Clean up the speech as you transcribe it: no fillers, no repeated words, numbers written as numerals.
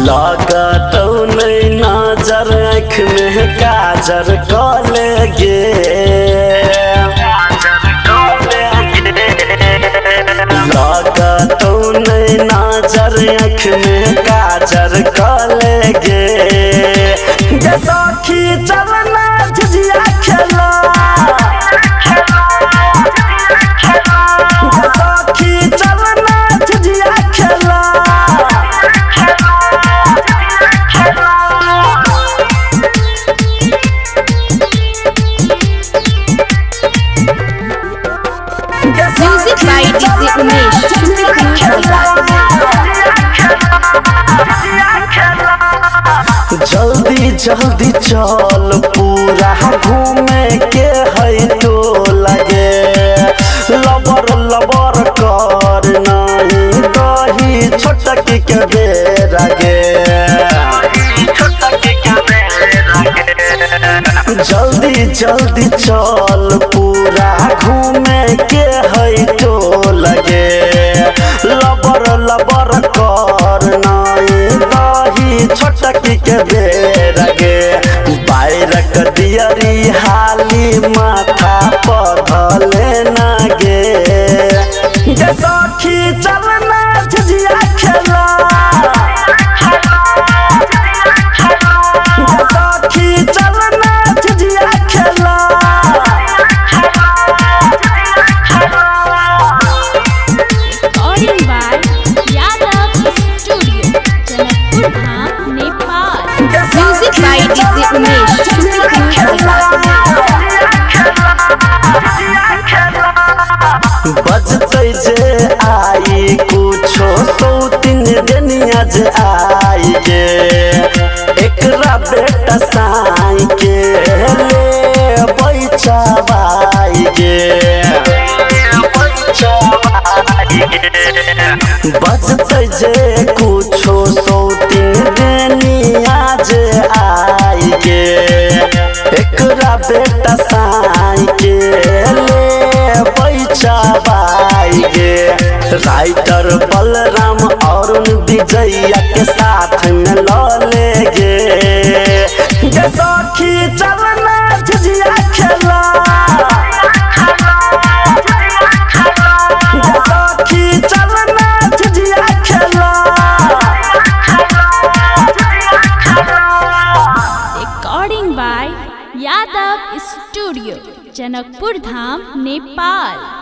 लागतौ नहीं नजर आँख में काजर कलेगे लागतौ नहीं नजर आँख में काजर कलेगे गे सखी चलना झिझिया खेला गे सखी चलना झिझिया खेला Music by DJ Umesh. जल्दी जल्दी चल पूरा घूमे के है तो लगे लबर लबर कर नहीं दही छोटकी के बेरा गे जल्दी जल्दी चल पूरा घूमे के है तो लगे लबर लबर कर नहीं दही छोटकी के बेरा गे बायरक दियरी हाली माथा पधले ना गे गे सखी चलना झिझिया खेला गे सखी चलना झिझिया खेला Recording by Yadav Studio, Janakpur Dham, Nepal. Music by DJ Umesh. बजते जे आई कुछो सौतीन दुनिया जे आई गे एकरा बेटा साई के ले बैचाबाई गे बजते जे कुछो सौतीन दुनिया जे आई गे एकरा बेटा साई के ले बैचाबाई गे राइटर बलराम और विजया के साथ में ले गे गे सखी चलना झिझिया खेला गे सखी चलना झिझिया खेला Recording by Yadav Studio, Janakpur Dham, Nepal.